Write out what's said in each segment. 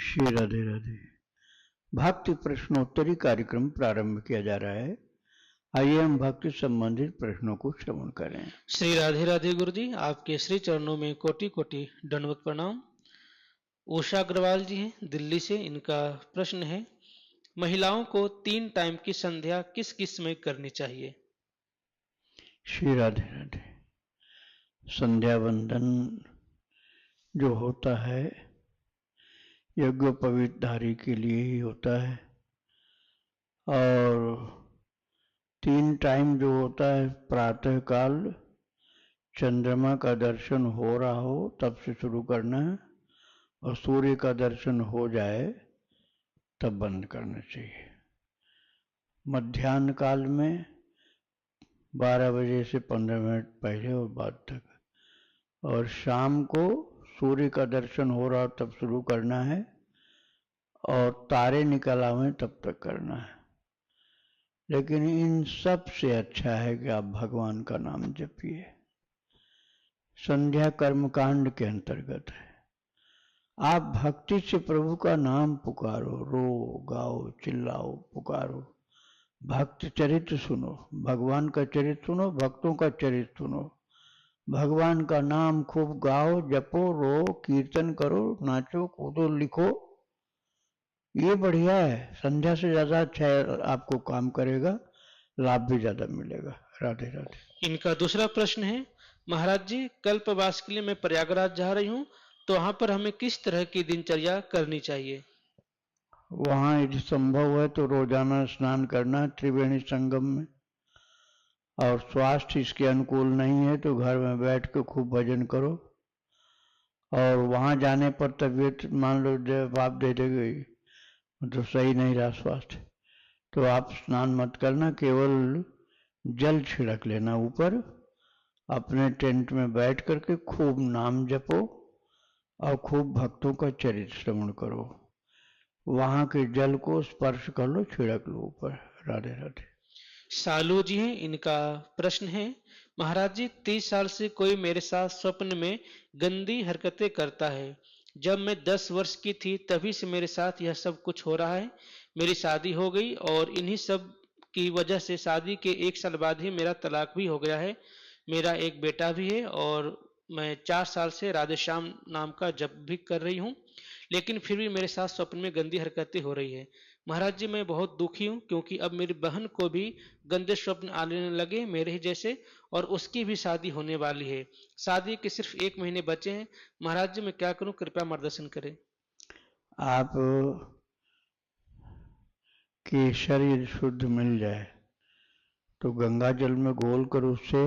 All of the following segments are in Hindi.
श्री राधे राधे। भक्ति प्रश्नोत्तरी कार्यक्रम प्रारंभ किया जा रहा है। आइए हम भक्ति संबंधित प्रश्नों को श्रवण करें। श्री राधे राधे गुरु जी, आपके श्री चरणों में कोटि कोटि दंडवत प्रणाम। उषा अग्रवाल जी हैं दिल्ली से। इनका प्रश्न है, महिलाओं को 3 टाइम की संध्या किस किस में करनी चाहिए? श्री राधे राधे। संध्या वंदन जो होता है यज्ञोपवीतधारी के लिए ही होता है, और 3 टाइम जो होता है, प्रातः काल चंद्रमा का दर्शन हो रहा हो तब से शुरू करना है, और सूर्य का दर्शन हो जाए तब बंद करना चाहिए। मध्याह्न काल में 12 बजे से 15 मिनट पहले और बाद तक, और शाम को सूर्य का दर्शन हो रहा तब शुरू करना है, और तारे निकल आवे तब तक करना है। लेकिन इन सब से अच्छा है कि आप भगवान का नाम जपिए। संध्या कर्मकांड के अंतर्गत है। आप भक्ति से प्रभु का नाम पुकारो, रो गाओ चिल्लाओ पुकारो, भक्त चरित्र सुनो, भगवान का चरित्र सुनो, भक्तों का चरित्र सुनो, भगवान का नाम खूब गाओ, जपो, रो, कीर्तन करो, नाचो, कूदो, लिखो। ये बढ़िया है। संध्या से ज्यादा अच्छा आपको काम करेगा, लाभ भी ज्यादा मिलेगा। राधे राधे। इनका दूसरा प्रश्न है, महाराज जी, कल्पवास के लिए मैं प्रयागराज जा रही हूँ, तो वहां पर हमें किस तरह की दिनचर्या करनी चाहिए? वहां यदि संभव है तो रोजाना स्नान करना त्रिवेणी संगम में, और स्वास्थ्य इसके अनुकूल नहीं है तो घर में बैठ के खूब भजन करो। और वहां जाने पर तबीयत मान लो जब आप दे दे गई तो सही नहीं रहा स्वास्थ्य, तो आप स्नान मत करना, केवल जल छिड़क लेना ऊपर, अपने टेंट में बैठ करके खूब नाम जपो और खूब भक्तों का चरित्र श्रवण करो। वहां के जल को स्पर्श कर लो, छिड़क लो ऊपर। राधे राधे। सालू जी हैं। इनका प्रश्न है, महाराज जी, 30 साल से कोई मेरे साथ स्वप्न में गंदी हरकतें करता है। जब मैं 10 वर्ष की थी तभी से मेरे साथ यह सब कुछ हो रहा है। मेरी शादी हो गई और इन्हीं सब की वजह से शादी के 1 साल बाद ही मेरा तलाक भी हो गया है। मेरा एक बेटा भी है और मैं 4 साल से राधेश्याम नाम का जप भी कर रही हूँ, लेकिन फिर भी मेरे साथ स्वप्न में गंदी हरकतें हो रही है। महाराज जी, मैं बहुत दुखी हूँ क्योंकि अब मेरी बहन को भी गंदे स्वप्न आने लगे मेरे ही जैसे, और उसकी भी शादी होने वाली है। शादी के सिर्फ 1 महीने बचे हैं। महाराज जी, मैं क्या करूं, कृपया मार्गदर्शन करें। आप केसर यदि शुद्ध मिल जाए तो गंगा जल में घोल कर उससे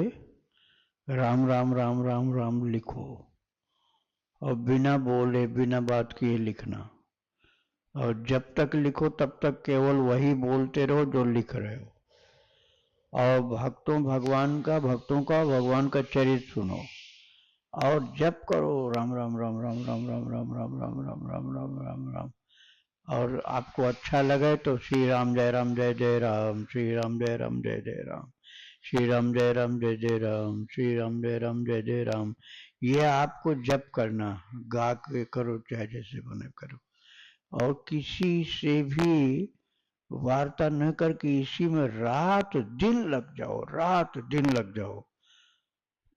राम राम राम राम राम लिखो, और बिना बोले बिना बात किए लिखना, और जब तक लिखो तब तक केवल वही बोलते रहो जो लिख रहे हो, और भक्तों का भगवान का चरित्र सुनो, और जप करो राम राम राम राम राम राम राम राम राम राम राम राम राम राम। और आपको अच्छा लगे तो श्री राम जय जय राम, श्री राम जय जय राम, श्री राम जय जय राम, श्री राम जय जय राम। ये आपको जप करना, गा के करो चाहे जैसे बने करो, और किसी से भी वार्ता न करके इसी में रात दिन लग जाओ, रात दिन लग जाओ।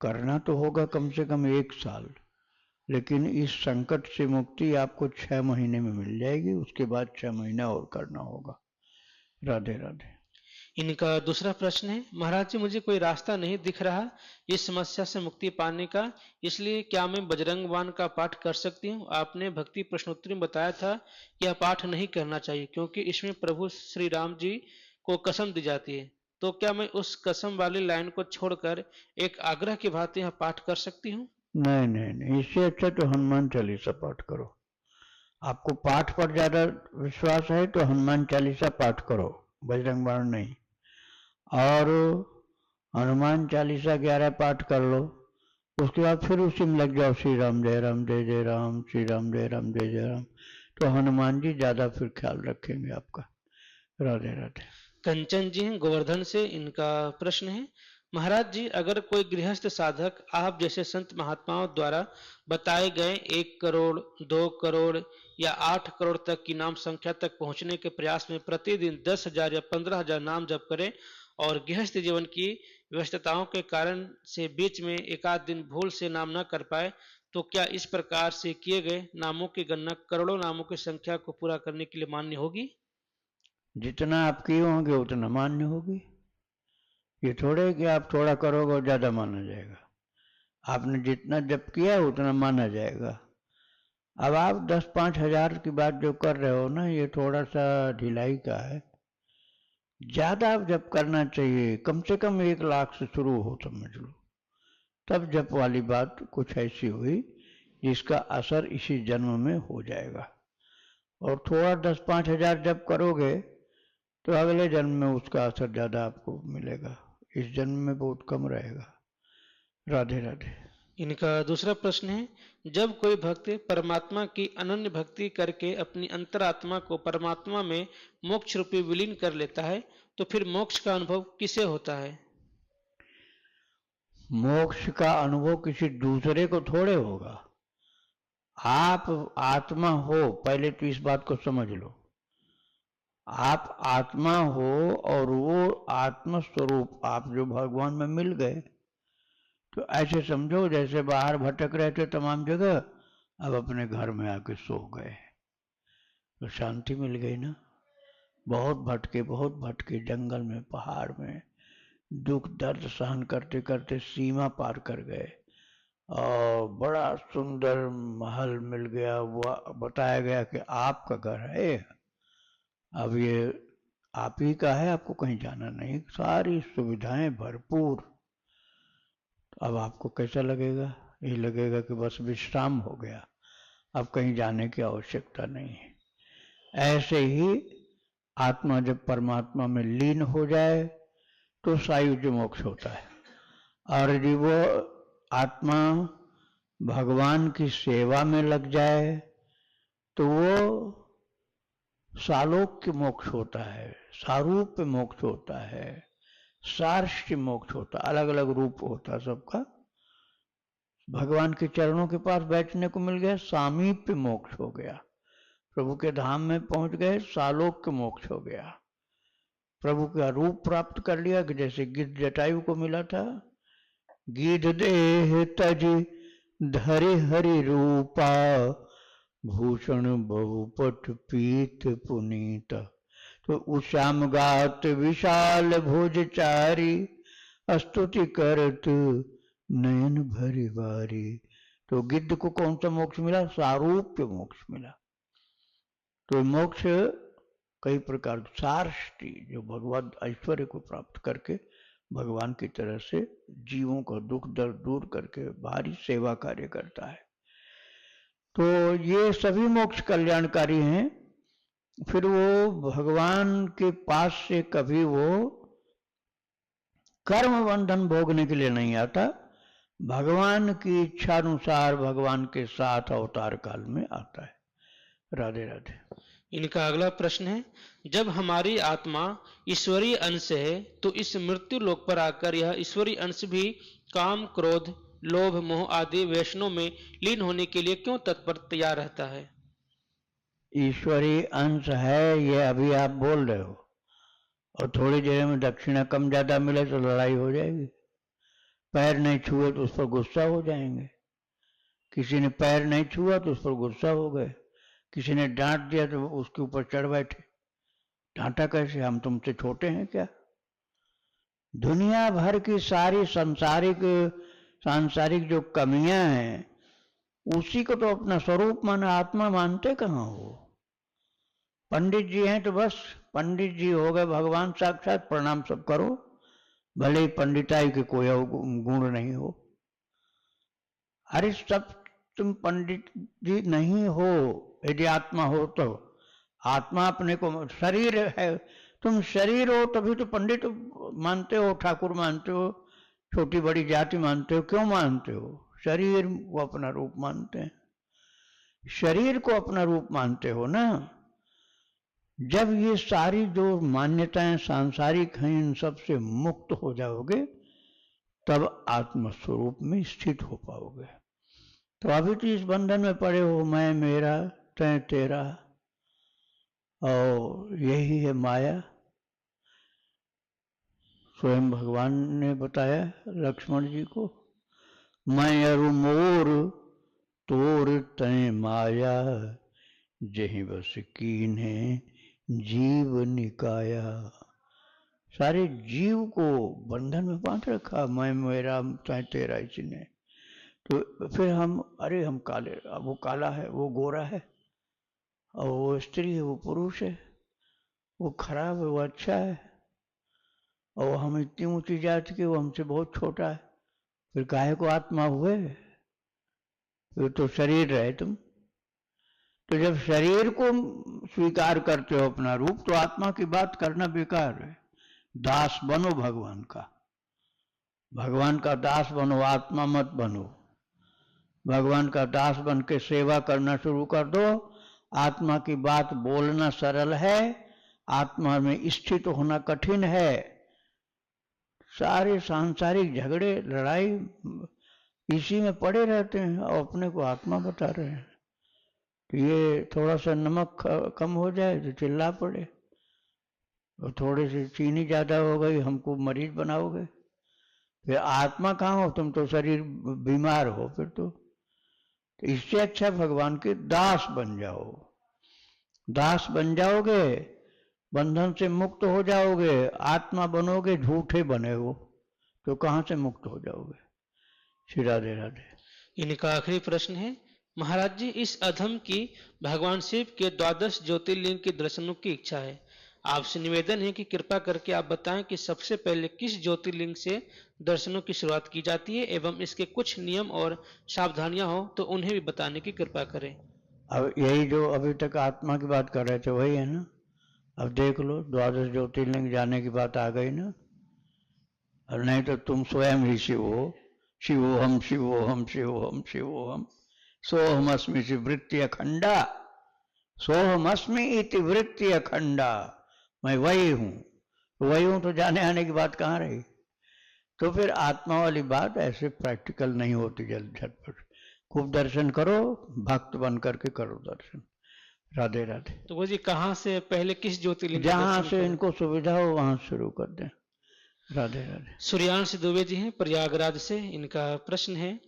करना तो होगा कम से कम 1 साल, लेकिन इस संकट से मुक्ति आपको 6 महीने में मिल जाएगी। उसके बाद 6 महीने और करना होगा। राधे राधे। इनका दूसरा प्रश्न है, महाराज जी, मुझे कोई रास्ता नहीं दिख रहा इस समस्या से मुक्ति पाने का, इसलिए क्या मैं बजरंग बाण का पाठ कर सकती हूँ? आपने भक्ति प्रश्नोत्तरी में बताया था कि यह पाठ नहीं करना चाहिए क्योंकि इसमें प्रभु श्री राम जी को कसम दी जाती है। तो क्या मैं उस कसम वाली लाइन को छोड़कर एक आग्रह की भांति यह पाठ कर सकती हूँ? नहीं नहीं नहीं, इससे अच्छा तो हनुमान चालीसा पाठ करो। आपको पाठ पर ज्यादा विश्वास है तो हनुमान चालीसा पाठ करो, बजरंग बाण नहीं। और हनुमान चालीसा 11 पाठ कर लो, उसके बाद फिर उसी में लग जाओ, श्री राम जय जय राम, श्री राम जय जय राम। तो हनुमान जी ज्यादा फिर ख्याल रखेंगे आपका। राधे राधे। कंचन जी हैं गोवर्धन से। इनका प्रश्न है, महाराज जी, अगर कोई गृहस्थ साधक आप जैसे संत महात्माओं द्वारा बताए गए 1 करोड़, 2 करोड़ या 8 करोड़ तक की नाम संख्या तक पहुंचने के प्रयास में प्रतिदिन 10,000 या 15,000 नाम जप करें और गृहस्थ जीवन की व्यस्तताओं के कारण से बीच में एक आध दिन भूल से नाम न कर पाए, तो क्या इस प्रकार से किए गए नामों की गणना करोड़ों नामों की संख्या को पूरा करने के लिए मान्य होगी? जितना आप किए होंगे उतना मान्य होगी। ये थोड़े कि आप थोड़ा करोगे और ज़्यादा माना जाएगा। आपने जितना जप किया है उतना माना जाएगा। अब आप 10-5 हज़ार की बात जो कर रहे हो ना, ये थोड़ा सा ढिलाई का है। ज़्यादा आप जप करना चाहिए, कम से कम 1 लाख से शुरू हो, समझ लो। तब जप वाली बात कुछ ऐसी हुई जिसका असर इसी जन्म में हो जाएगा। और थोड़ा 10-5 हज़ार जप करोगे तो अगले जन्म में उसका असर ज़्यादा आपको मिलेगा, इस जन्म में बहुत कम रहेगा। राधे राधे। इनका दूसरा प्रश्न है, जब कोई भक्त परमात्मा की अनन्य भक्ति करके अपनी अंतरात्मा को परमात्मा में मोक्ष रूपी विलीन कर लेता है, तो फिर मोक्ष का अनुभव किसे होता है? मोक्ष का अनुभव किसी दूसरे को थोड़े होगा। आप आत्मा हो, पहले तो इस बात को समझ लो। आप आत्मा हो और वो आत्म स्वरूप आप जो भगवान में मिल गए, तो ऐसे समझो जैसे बाहर भटक रहे थे तमाम जगह, अब अपने घर में आके सो गए, तो शांति मिल गई ना। बहुत भटके जंगल में, पहाड़ में, दुख दर्द सहन करते करते सीमा पार कर गए और बड़ा सुंदर महल मिल गया। वो बताया गया कि आपका घर है, अब ये आप ही का है, आपको कहीं जाना नहीं, सारी सुविधाएं भरपूर। अब आपको कैसा लगेगा? ये लगेगा कि बस विश्राम हो गया, अब कहीं जाने की आवश्यकता नहीं है। ऐसे ही आत्मा जब परमात्मा में लीन हो जाए तो सायुज्य मोक्ष होता है। और जब वो आत्मा भगवान की सेवा में लग जाए तो वो सालोक्य मोक्ष होता है, सारूप्य मोक्ष होता है, सार्ष्य मोक्ष होता है। अलग अलग रूप होता है सबका। भगवान के चरणों के पास बैठने को मिल गया, सामीप्य मोक्ष हो गया। प्रभु के धाम में पहुंच गए, सालोक्य मोक्ष हो गया। प्रभु का रूप प्राप्त कर लिया कि जैसे गिद्ध जटायु को मिला था, गिद्ध देह तज धरे हरि रूपा, भूषण बहुपट पीत पुनीत। तो उश्याम गात विशाल भोजचारी, स्तुति करत नयन भरी बारी। तो गिद्ध को कौन सा मोक्ष मिला? सारूप्य मोक्ष मिला। तो मोक्ष कई प्रकार, सार्ष्टि जो भगवत ऐश्वर्य को प्राप्त करके भगवान की तरह से जीवों का दुख दर्द दूर करके भारी सेवा कार्य करता है, तो ये सभी मोक्ष कल्याणकारी हैं। फिर वो भगवान के पास से कभी वो कर्म बंधन भोगने के लिए नहीं आता, भगवान की इच्छा अनुसार भगवान के साथ अवतार काल में आता है। राधे राधे। इनका अगला प्रश्न है, जब हमारी आत्मा ईश्वरीय अंश है तो इस मृत्यु लोक पर आकर यह ईश्वरीय अंश भी काम, क्रोध, लोभ, मोह आदि व्यसनों में लीन होने के लिए क्यों तत्पर तैयार रहता है? ईश्वरीय अंश है ये अभी आप बोल रहे हो, और थोड़ी देर में दक्षिणा कम ज्यादा मिले तो लड़ाई हो जाएगी। पैर नहीं छुए तो उस पर गुस्सा हो जाएंगे। किसी ने पैर नहीं छुआ तो उस पर गुस्सा हो गए। किसी ने डांट दिया तो उसके ऊपर चढ़ बैठे। डांटा कैसे? हम तुमसे छोटे हैं क्या? दुनिया भर की सारी सांसारिक जो कमियां हैं उसी को तो अपना स्वरूप माना, आत्मा मानते कहाँ हो? पंडित जी हैं तो बस पंडित जी हो गए भगवान साक्षात, प्रणाम सब करो, भले ही पंडिताई के कोई गुण नहीं हो। अरे सब तुम पंडित जी नहीं हो, यदि आत्मा हो तो। आत्मा अपने को शरीर है, तुम शरीर हो तभी तो पंडित मानते हो, ठाकुर मानते हो, छोटी बड़ी जाति मानते हो। क्यों मानते हो? शरीर को अपना रूप मानते हैं, शरीर को अपना रूप मानते हो ना। जब ये सारी जो मान्यताएं सांसारिक हैं इन सब से मुक्त हो जाओगे तब आत्मस्वरूप में स्थित हो पाओगे। तो अभी तो इस बंधन में पड़े हो, मैं मेरा तय तेरा, और यही है माया। स्वयं भगवान ने बताया लक्ष्मण जी को, मैं अरु मोर तोर तय माया, जहीं बस कीन्हे जीव निकाया। सारे जीव को बंधन में बांध रखा, मैं मेरा तय तेरा इसी ने। तो फिर हम, अरे हम काले, अब वो काला है, वो गोरा है, और वो स्त्री है, वो पुरुष है, वो खराब है, वो अच्छा है, और हम इतनी ऊंची जाति के, वो हमसे बहुत छोटा है। फिर काहे को आत्मा हुए? फिर तो शरीर रहे तुम। तो जब शरीर को स्वीकार करते हो अपना रूप, तो आत्मा की बात करना बेकार है। दास बनो भगवान का, भगवान का दास बनो, आत्मा मत बनो। भगवान का दास बन के सेवा करना शुरू कर दो। आत्मा की बात बोलना सरल है, आत्मा में स्थित होना कठिन है। सारे सांसारिक झगड़े लड़ाई इसी में पड़े रहते हैं, और अपने को आत्मा बता रहे हैं। तो ये थोड़ा सा नमक कम हो जाए तो चिल्ला पड़े, और थोड़ी सी चीनी ज़्यादा हो गई हमको मरीज बनाओगे। फिर आत्मा कहाँ हो तुम? तो शरीर बीमार हो फिर तो इससे अच्छा भगवान के दास बन जाओ। दास बन जाओगे, बंधन से मुक्त हो जाओगे। आत्मा बनोगे, झूठे बने हो तो कहाँ से मुक्त हो जाओगे? श्री राधे राधे। इनका आखिरी प्रश्न है, महाराज जी, इस अधम की भगवान शिव के 12 ज्योतिर्लिंग के दर्शनों की इच्छा है। आपसे निवेदन है कि कृपा करके आप बताएं कि सबसे पहले किस ज्योतिर्लिंग से दर्शनों की शुरुआत की जाती है, एवं इसके कुछ नियम और सावधानियां हो तो उन्हें भी बताने की कृपा करें। अब यही जो अभी तक आत्मा की बात कर रहे थे वही है ना। अब देख लो, 12 ज्योतिर्लिंग जाने की बात आ गई ना। और नहीं तो तुम स्वयं ही शिव हो, शिवोहम शिवोहम शिवोहम शिवोहम, सोहमस्मि वृत्ति अखंडा, सोहमस्मि इति वृत्ति अखंडा। मैं वही हूं, वही हूं तो जाने आने की बात कहाँ रही? तो फिर आत्मा वाली बात ऐसे प्रैक्टिकल नहीं होती जल्द झटपट। खूब दर्शन करो, भक्त बन करके करो दर्शन। राधे राधे। तो वो जी कहाँ से पहले किस ज्योतिर्लिंग के जहां दर्शन से करें? इनको सुविधा हो वहां शुरू कर दें। राधे राधे। सूर्यांश दुबे जी हैं प्रयागराज से। इनका प्रश्न है,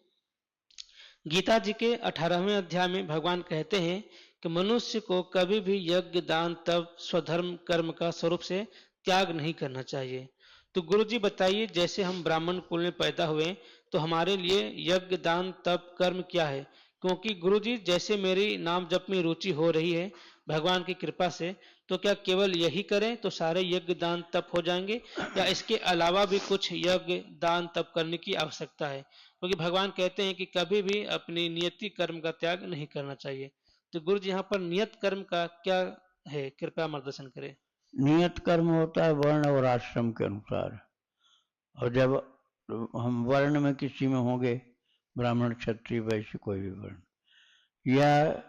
गीता जी के 18वें अध्याय में भगवान कहते हैं कि मनुष्य को कभी भी यज्ञ दान तप स्वधर्म कर्म का स्वरूप से त्याग नहीं करना चाहिए। तो गुरु जी बताइए, जैसे हम ब्राह्मण कुल में पैदा हुए तो हमारे लिए यज्ञ दान तप कर्म क्या है? क्योंकि गुरु जी, जैसे मेरी नाम जप में रुचि हो रही है भगवान की कृपा से, तो क्या केवल यही करें तो सारे यज्ञ दान तप हो जाएंगे, या इसके अलावा भी कुछ यज्ञ दान तप करने की आवश्यकता है? क्योंकि भगवान कहते हैं कि कभी भी अपनी नियति कर्म का त्याग नहीं करना चाहिए। तो गुरु जी, यहाँ पर नियत कर्म का क्या है, कृपया मार्गदर्शन करें। नियत कर्म होता है वर्ण और आश्रम के अनुसार। और जब हम वर्ण में किसी में होंगे, ब्राह्मण क्षत्रिय वैश्य कोई भी वर्ण, या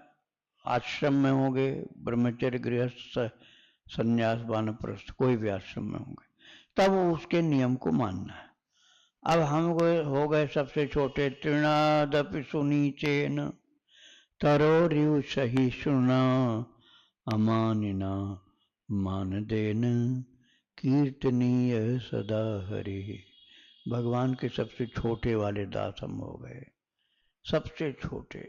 आश्रम में होंगे, ब्रह्मचर्य गृहस्थ संन्यास वानप्रस्थ कोई भी आश्रम में होंगे, तब उसके नियम को मानना है। अब हम हो गए सबसे छोटे, तृणादपि सुनीचेन तरोरिव सहिष्णुना अमानिना मानदेन कीर्तनीय सदा हरि। भगवान के सबसे छोटे वाले दास हम हो गए, सबसे छोटे।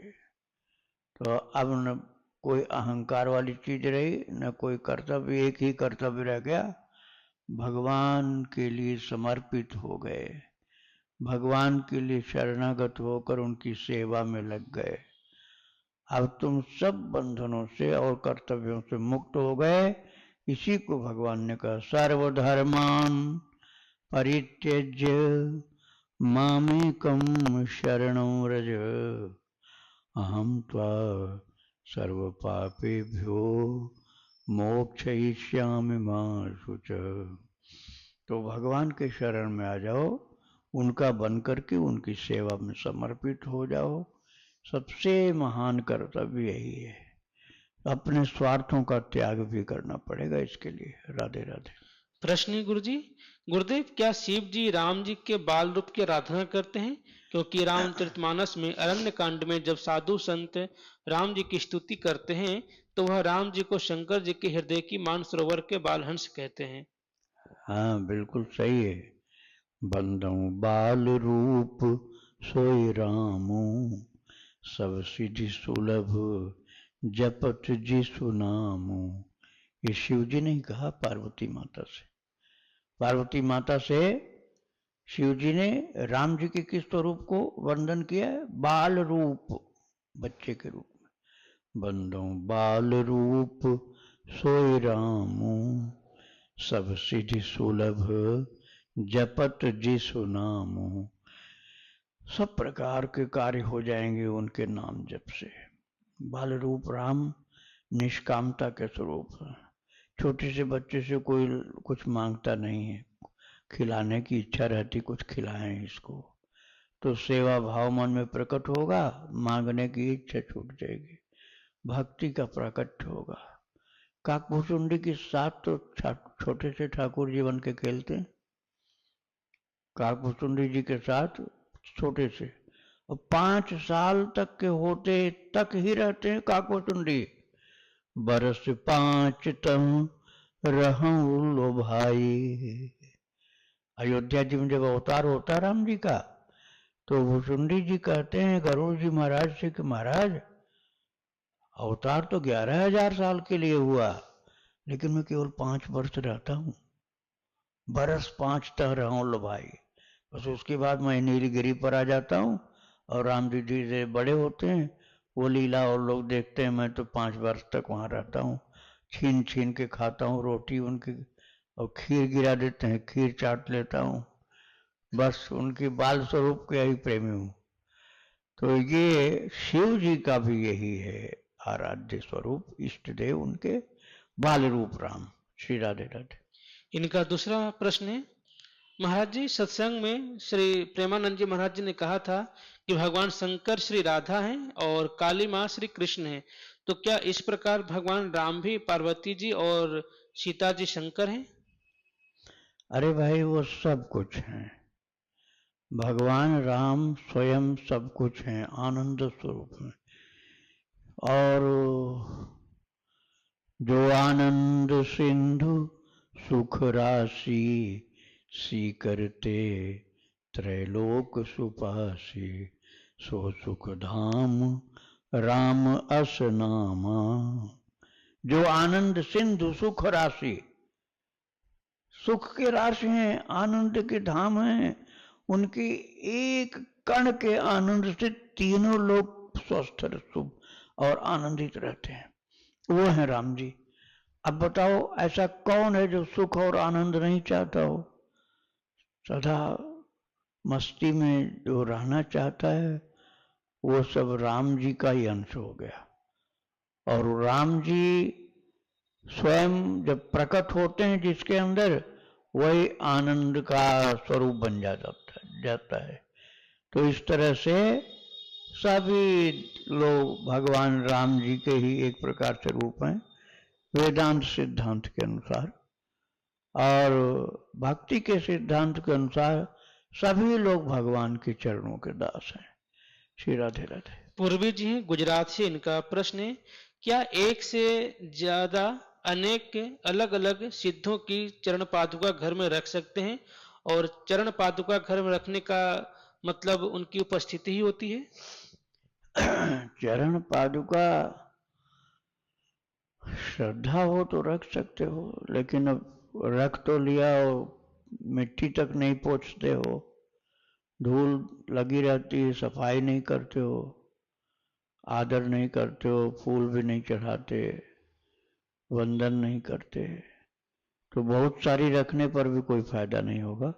तो अब न कोई अहंकार वाली चीज रही, न कोई कर्तव्य, एक ही कर्तव्य रह गया, भगवान के लिए समर्पित हो गए, भगवान के लिए शरणागत होकर उनकी सेवा में लग गए। अब तुम सब बंधनों से और कर्तव्यों से मुक्त हो गए। इसी को भगवान ने कहा, सर्वधर्मान परित्यज्य मामेकं शरणं व्रज, अहम त्वा सर्व पापेभ्यो मोक्षयिष्यामि मा शुचः। तो भगवान के शरण में आ जाओ, उनका बन करके उनकी सेवा में समर्पित हो जाओ। सबसे महान कर्तव्य यही है। अपने स्वार्थों का त्याग भी करना पड़ेगा इसके लिए। राधे राधे। प्रश्न है गुरुजी, गुरुदेव क्या शिव जी राम जी के बाल रूप की आराधना करते हैं? क्योंकि रामचरितमानस में अरण्य कांड में जब साधु संत राम जी की स्तुति करते हैं तो वह राम जी को शंकर जी के हृदय की मानसरोवर के बालहंस कहते हैं। हाँ बिल्कुल सही है। बंदौ बाल रूप सोई रामू, सब सिद्धि सुलभ जपत जिसु नामू। ये शिव जी ने कहा पार्वती माता से। पार्वती माता से शिव जी ने राम जी के किस स्वरूप को वर्णन किया है? बाल रूप, बच्चे के रूप में। बंदो बाल रूप सोई रामू, सब सिद्धि सुलभ जपत जिसु नामू। सब प्रकार के कार्य हो जाएंगे उनके नाम जप से। बाल रूप राम निष्कामता के स्वरूप है। छोटे से बच्चे से कोई कुछ मांगता नहीं है, खिलाने की इच्छा रहती, कुछ खिलाएं इसको, तो सेवा भाव मन में प्रकट होगा, मांगने की इच्छा छूट जाएगी, भक्ति का प्रकट होगा। काकभूषुंडी के साथ तो छोटे से ठाकुर जी बन के खेलते हैं, काकभूषुंडी जी के साथ छोटे से, और 5 साल तक के होते तक ही रहते हैं काकभूषुंडी। बरस 5 तम रहूं लो भाई। अयोध्या जी में जब अवतार होता राम जी का, तो भूषुंडी जी कहते हैं गरुड़ जी महाराज से कि महाराज अवतार तो 11,000 साल के लिए हुआ, लेकिन मैं केवल 5 वर्ष रहता हूँ। बरस 5 तह रहूं लो भाई, बस उसके बाद मैं नीलगिरी पर आ जाता हूँ और राम जी धीरे बड़े होते हैं, वो लीला और लोग देखते हैं। मैं तो 5 वर्ष तक वहां रहता हूँ, छीन छीन के खाता हूँ रोटी उनकी, और खीर गिरा देते हैं, खीर चाट लेता हूँ, बस उनकी बाल स्वरूप के ही प्रेमी हूँ। तो ये शिव जी का भी यही है आराध्य स्वरूप, इष्ट देव उनके बाल रूप राम। श्री राधे राधे। इनका दूसरा प्रश्न है, महाराज जी सत्संग में श्री प्रेमानंद जी महाराज जी ने कहा था कि भगवान शंकर श्री राधा हैं और काली माँ श्री कृष्ण हैं, तो क्या इस प्रकार भगवान राम भी पार्वती जी और सीता जी शंकर हैं? अरे भाई वो सब कुछ हैं, भगवान राम स्वयं सब कुछ हैं, आनंद स्वरूप हैं। और जो आनंद सिंधु सुख राशि, सी करते त्रैलोक सुपासी, सो सुख धाम राम अस नामा। जो आनंद सिंधु सुख राशि, सुख के राशि हैं, आनंद के धाम हैं, उनकी एक कण के आनंद से तीनों लोग स्वस्थ शुभ और आनंदित रहते हैं, वो है राम जी। अब बताओ ऐसा कौन है जो सुख और आनंद नहीं चाहता हो? सदा मस्ती में जो रहना चाहता है वो सब राम जी का ही अंश हो गया। और राम जी स्वयं जब प्रकट होते हैं जिसके अंदर, वही आनंद का स्वरूप बन जाता है। तो इस तरह से सभी लोग भगवान राम जी के ही एक प्रकार से रूप हैं वेदांत सिद्धांत के अनुसार, और भक्ति के सिद्धांत के अनुसार सभी लोग भगवान के चरणों के दास हैं। श्री राधे राधे। पूर्वी जी हैं गुजरात से, इनका प्रश्न है, क्या एक से ज्यादा अनेक अलग अलग सिद्धों की चरण पादुका घर में रख सकते हैं, और चरण पादुका घर में रखने का मतलब उनकी उपस्थिति ही होती है? चरण पादुका श्रद्धा हो तो रख सकते हो, लेकिन अब रख तो लिया और मिट्टी तक नहीं पोंछते हो, धूल लगी रहती है, सफाई नहीं करते हो, आदर नहीं करते हो, फूल भी नहीं चढ़ाते, वंदन नहीं करते, तो बहुत सारी रखने पर भी कोई फायदा नहीं होगा।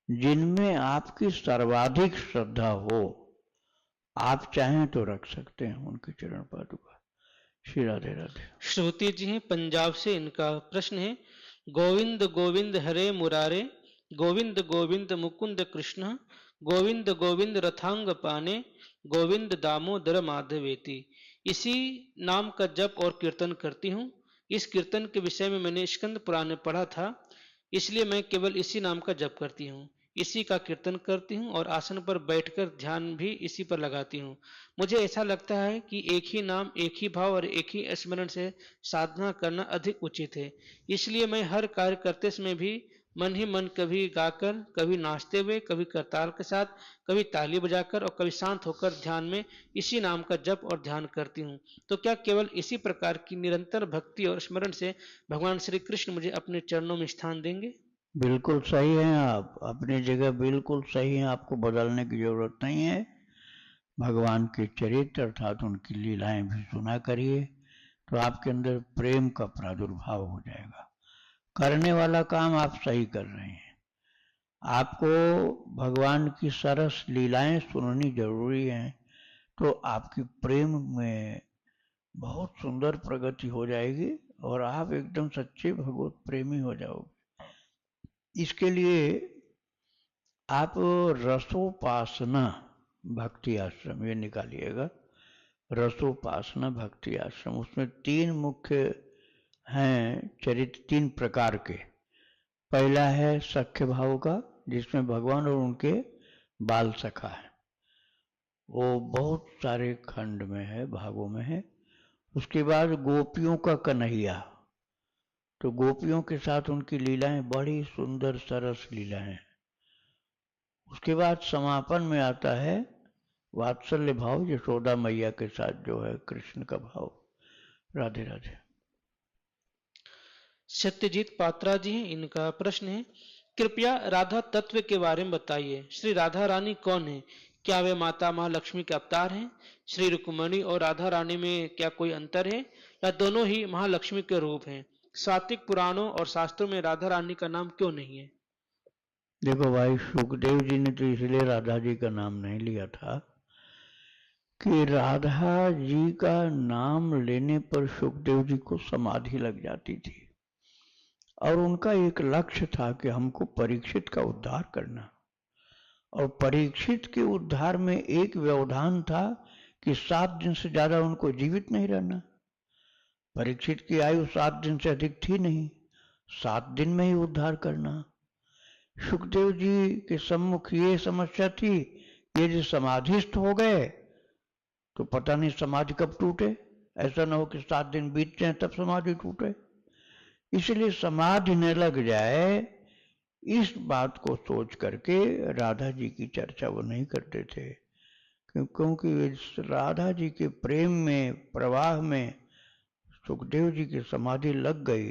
जिनमें आपकी सर्वाधिक श्रद्धा हो, आप चाहें तो रख सकते हैं उनके चरण पादुका। श्री राधे राधे। श्रुति जी हैं पंजाब से, इनका प्रश्न है, गोविंद गोविंद हरे मुरारे, गोविंद गोविंद मुकुंद कृष्ण, गोविंद गोविंद रथांग पाने, गोविंद दामोदर माधवेति। इसी नाम का जप और कीर्तन करती हूँ। इस कीर्तन के विषय में मैंने स्कंद पुराण में पढ़ा था इसलिए मैं केवल इसी नाम का जप करती हूँ, इसी का कीर्तन करती हूँ और आसन पर बैठकर ध्यान भी इसी पर लगाती हूँ। मुझे ऐसा लगता है कि एक ही नाम, एक ही भाव और एक ही स्मरण से साधना करना अधिक उचित है। इसलिए मैं हर कार्य करते समय भी मन ही मन कभी गाकर, कभी नाचते हुए, कभी करताल के साथ, कभी ताली बजाकर और कभी शांत होकर ध्यान में इसी नाम का जप और ध्यान करती हूँ। तो क्या केवल इसी प्रकार की निरंतर भक्ति और स्मरण से भगवान श्री कृष्ण मुझे अपने चरणों में स्थान देंगे? बिल्कुल सही हैं आप, अपनी जगह बिल्कुल सही हैं, आपको बदलने की जरूरत नहीं है। भगवान के चरित्र अर्थात उनकी लीलाएं भी सुना करिए, तो आपके अंदर प्रेम का प्रादुर्भाव हो जाएगा। करने वाला काम आप सही कर रहे हैं। आपको भगवान की सरस लीलाएं सुननी जरूरी है, तो आपकी प्रेम में बहुत सुंदर प्रगति हो जाएगी और आप एकदम सच्चे भगवत प्रेमी हो जाओगे। इसके लिए आप रसोपासना भक्ति आश्रम ये निकालिएगा, रसोपासना भक्ति आश्रम। उसमें 3 मुख्य हैं चरित्र, 3 प्रकार के। पहला है सख्य भाव का, जिसमें भगवान और उनके बाल सखा है, वो बहुत सारे खंड में है, भागों में है। उसके बाद गोपियों का कन्हैया, तो गोपियों के साथ उनकी लीलाएं बड़ी सुंदर सरस लीलाएं हैं। उसके बाद समापन में आता है वात्सल्य भाव, यशोदा मैया के साथ जो है कृष्ण का भाव। राधे राधे। सत्यजीत पात्रा जी हैं, इनका प्रश्न है, कृपया राधा तत्व के बारे में बताइए। श्री राधा रानी कौन है? क्या वे माता महालक्ष्मी के अवतार हैं? श्री रुक्मणी और राधा रानी में क्या कोई अंतर है या दोनों ही महालक्ष्मी के रूप हैं? सात्विक पुराणों और शास्त्रों में राधा रानी का नाम क्यों नहीं है? देखो भाई, सुखदेव जी ने तो इसलिए राधा जी का नाम नहीं लिया था कि राधा जी का नाम लेने पर सुखदेव जी को समाधि लग जाती थी और उनका एक लक्ष्य था कि हमको परीक्षित का उद्धार करना। और परीक्षित के उद्धार में एक व्यवधान था कि 7 दिन से ज्यादा उनको जीवित नहीं रहना। परीक्षित की आयु 7 दिन से अधिक थी नहीं, 7 दिन में ही उद्धार करना। सुखदेव जी के सम्मुख ये समस्या थी, ये जो समाधिस्थ हो गए तो पता नहीं समाधि कब टूटे, ऐसा ना हो कि 7 दिन बीत जाए तब समाधि टूटे। इसलिए समाधि न लग जाए, इस बात को सोच करके राधा जी की चर्चा वो नहीं करते थे, क्योंकि राधा जी के प्रेम में, प्रवाह में सुखदेव जी की समाधि लग गई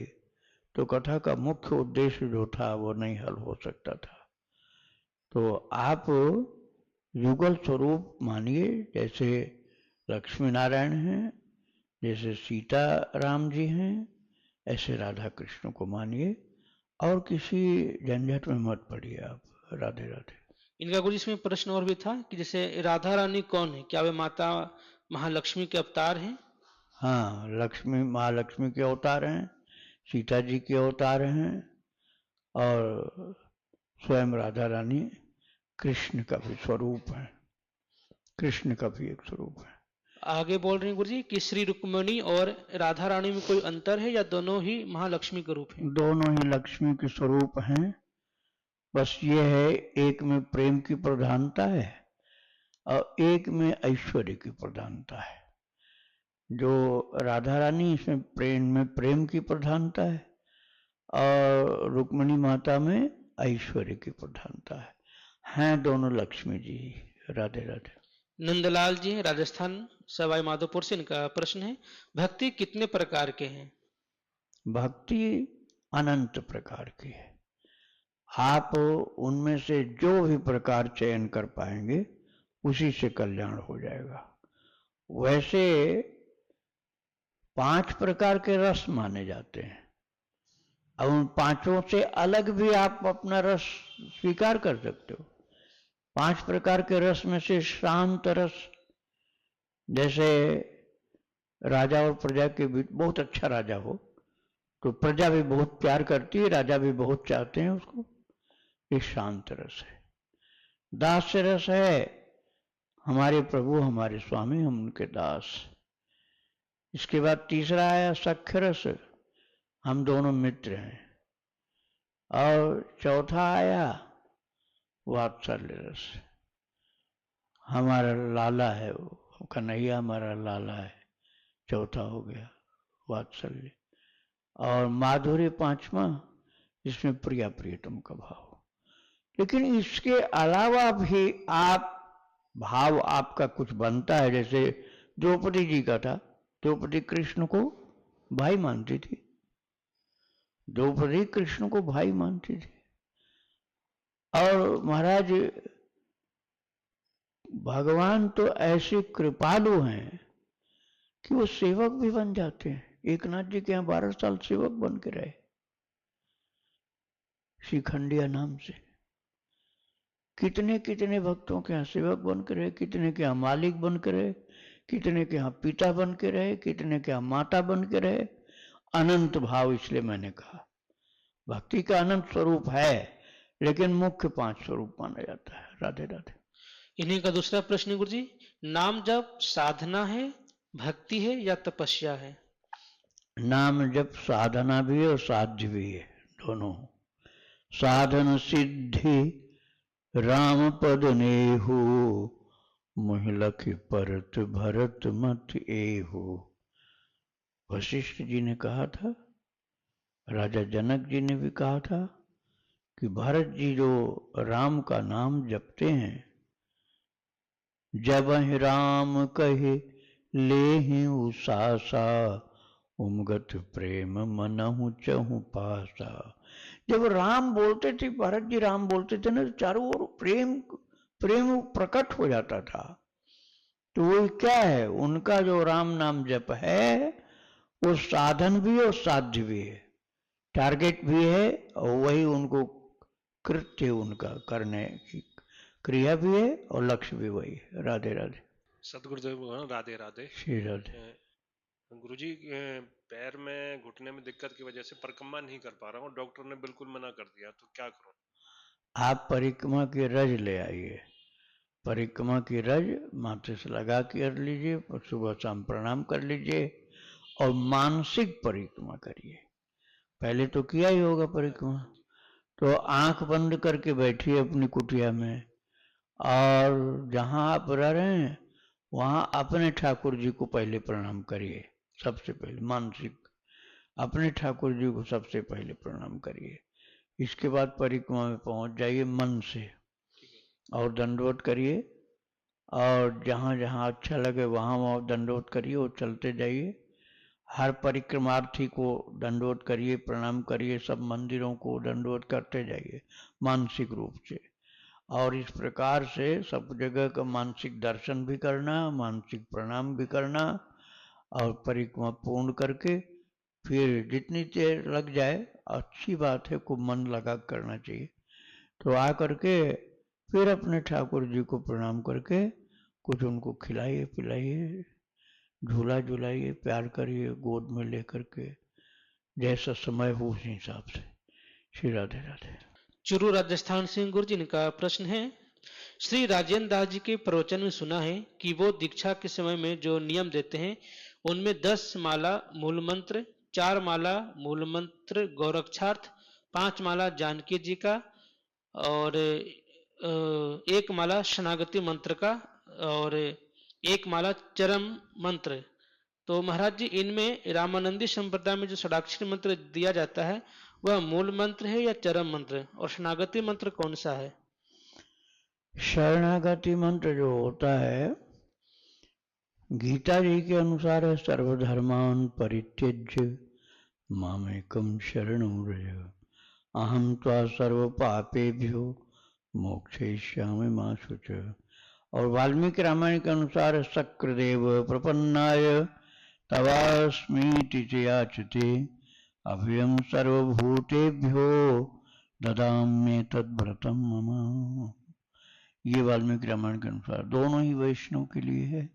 तो कथा का मुख्य उद्देश्य जो था वो नहीं हल हो सकता था। तो आप युगल स्वरूप मानिए, जैसे लक्ष्मी नारायण हैं, जैसे सीता राम जी हैं, ऐसे राधा कृष्ण को मानिए और किसी झंझट में मत पड़िए आप। राधे राधे। इनका कुछ इसमें प्रश्न और भी था कि जैसे राधा रानी कौन है? क्या वे माता महालक्ष्मी के अवतार हैं? हाँ, लक्ष्मी महालक्ष्मी के अवतार हैं, सीता जी के अवतार हैं और स्वयं राधा रानी कृष्ण का भी स्वरूप है, कृष्ण का भी एक स्वरूप है। आगे बोल रहे हैं गुरु जी कि श्री रुक्मणी और राधा रानी में कोई अंतर है या दोनों ही महालक्ष्मी के रूप हैं? दोनों ही लक्ष्मी के स्वरूप हैं, बस ये है एक में प्रेम की प्रधानता है और एक में ऐश्वर्य की प्रधानता है। जो राधा रानी, इसमें प्रेम की प्रधानता है और रुक्मिणी माता में ऐश्वर्य की प्रधानता है। हैं दोनों लक्ष्मी जी। राधे राधे। नंदलाल जी हैं, राजस्थान सवाई माधोपुर से, इनका प्रश्न है, भक्ति कितने प्रकार के हैं? भक्ति अनंत प्रकार की है, आप उनमें से जो भी प्रकार चयन कर पाएंगे उसी से कल्याण हो जाएगा। वैसे 5 प्रकार के रस माने जाते हैं, अब उन 5 से अलग भी आप अपना रस स्वीकार कर सकते हो। 5 प्रकार के रस में से शांत रस, जैसे राजा और प्रजा के बीच बहुत अच्छा राजा हो तो प्रजा भी बहुत प्यार करती है, राजा भी बहुत चाहते हैं उसको, ये शांत रस है। दास्य रस है, हमारे प्रभु हमारे स्वामी, हम उनके दास। इसके बाद तीसरा आया सख्य रस, हम दोनों मित्र हैं। और चौथा आया वात्सल्य रस। हमारा लाला है वो, कन्हैया हमारा लाला है, चौथा हो गया वात्सल्य। और माधुर्य पांचवा, जिसमें प्रिया प्रियतम का भाव। लेकिन इसके अलावा भी आप भाव आपका कुछ बनता है। जैसे द्रौपदी जी का था, द्रौपदी कृष्ण को भाई मानती थी, द्रौपदी कृष्ण को भाई मानती थी। और महाराज भगवान तो ऐसे कृपालु हैं कि वो सेवक भी बन जाते हैं। एकनाथ जी के यहाँ 12 साल सेवक बन के रहे, शिखंडिया नाम से। कितने कितने भक्तों के यहाँ सेवक बन के रहे, कितने के यहाँ मालिक बन के रहे, कितने के यहाँ पिता बन के रहे, कितने के यहाँ माता बन के रहे। अनंत भाव, इसलिए मैंने कहा भक्ति का अनंत स्वरूप है, लेकिन मुख्य 5 स्वरूप माना जाता है। राधे राधे। इन्हीं का दूसरा प्रश्न गुरु जी, नाम जप साधना है, भक्ति है या तपस्या है? नाम जप साधना भी है और साध्य भी है, दोनों। साधन सिद्धि राम पद नेहु, मोहिलख परत भरत मत एहु। वशिष्ठ जी ने कहा था, राजा जनक जी ने भी कहा था कि भरत जी जो राम का नाम जपते हैं, जब राम कहे ले उसासा, उमगत प्रेम मनहु चहु पासा। जब राम बोलते थे, भरत जी राम बोलते थे ना, तो चारों ओर प्रेम प्रेम प्रकट हो जाता था। तो वो क्या है, उनका जो राम नाम जप है वो साधन भी है और साध्य भी है, टारगेट भी है, और वही उनको कृत्य उनका करने की क्रिया भी है और लक्ष्य भी वही है। राधे राधे। सदगुरुदेव राधे राधे। श्री राधे। गुरुजी, पैर में घुटने में दिक्कत की वजह से परिक्रमा नहीं कर पा रहा हूँ, डॉक्टर ने बिल्कुल मना कर दिया, तो क्या करूं? आप परिक्रमा की रज ले आइए, परिक्रमा की रज माथे से लगा कर लीजिए, सुबह शाम प्रणाम कर लीजिए और मानसिक परिक्रमा करिए। पहले तो किया ही होगा परिक्रमा, तो आंख बंद करके बैठिए अपनी कुटिया में, और जहां आप रह रहे हैं वहां अपने ठाकुर जी को पहले प्रणाम करिए। सबसे पहले मानसिक अपने ठाकुर जी को सबसे पहले प्रणाम करिए। इसके बाद परिक्रमा में पहुंच जाइए मन से और दंडवत करिए, और जहां जहां अच्छा लगे वहां वहां दंडवत करिए और चलते जाइए। हर परिक्रमार्थी को दंडवत करिए, प्रणाम करिए, सब मंदिरों को दंडवत करते जाइए मानसिक रूप से। और इस प्रकार से सब जगह का मानसिक दर्शन भी करना, मानसिक प्रणाम भी करना, और परिक्रमा पूर्ण करके फिर जितनी देर लग जाए, अच्छी बात है, खूब मन लगा करना चाहिए। तो आ करके फिर अपने ठाकुर जी को प्रणाम करके कुछ उनको खिलाइए पिलाइए, झूला झुलाइए, प्यार करिए गोद में लेकर के, जैसा समय हो उस हिसाब से। श्री राधे राधे। चुरू राजस्थान से गुरु जी का प्रश्न है, श्री राजेंद्र दास जी के प्रवचन में सुना है कि वो दीक्षा के समय में जो नियम देते हैं उनमें 10 माला मूल मंत्र, 4 माला मूल मंत्र गौरक्षार्थ, 5 माला जानकी जी का, और 1 माला शरणागति मंत्र का, और 1 माला चरम मंत्र। तो महाराज जी, इनमें रामानंदी संप्रदाय में जो षडाक्षरी मंत्र दिया जाता है वह मूल मंत्र है या चरम मंत्र, और शरणागति मंत्र कौन सा है? शरणागति मंत्र जो होता है, गीता जी के अनुसार है, सर्वधर्मान परित्यज्य मामेकम शरणं व्रज, अहम त्वा सर्व पापेभ्यो मोक्षयिष्यामि मा शुचः। और वाल्मीकि रामायण के अनुसार शक्रदेव प्रपन्नाय तवास्मीति च याचते, अभयं सर्वभूतेभ्यो ददाम्ये तद्व्रतं मम। ये वाल्मीकि रामायण के अनुसार दोनों ही वैष्णव के लिए है।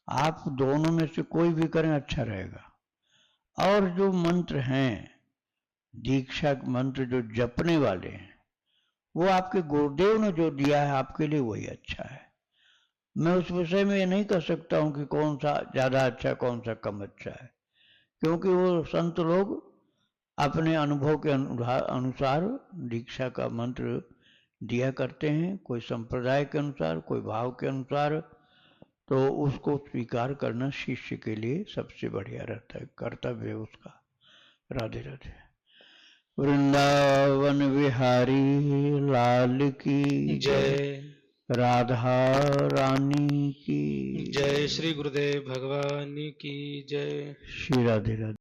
आप दोनों में से कोई भी करें अच्छा रहेगा। और जो मंत्र हैं, दीक्षा मंत्र जो जपने वाले हैं, वो आपके गुरुदेव ने जो दिया है आपके लिए वही अच्छा है। मैं उस विषय में ये नहीं कह सकता हूं कि कौन सा ज्यादा अच्छा कौन सा कम अच्छा है, क्योंकि वो संत लोग अपने अनुभव के अनुसार दीक्षा का मंत्र दिया करते हैं, कोई संप्रदाय के अनुसार, कोई भाव के अनुसार, तो उसको स्वीकार करना शिष्य के लिए सबसे बढ़िया रहता है, कर्तव्य उसका। राधे राधे। वृंदावन विहारी लाल की जय। राधा रानी की जय। श्री गुरुदेव भगवान की जय। श्री राधे राधे।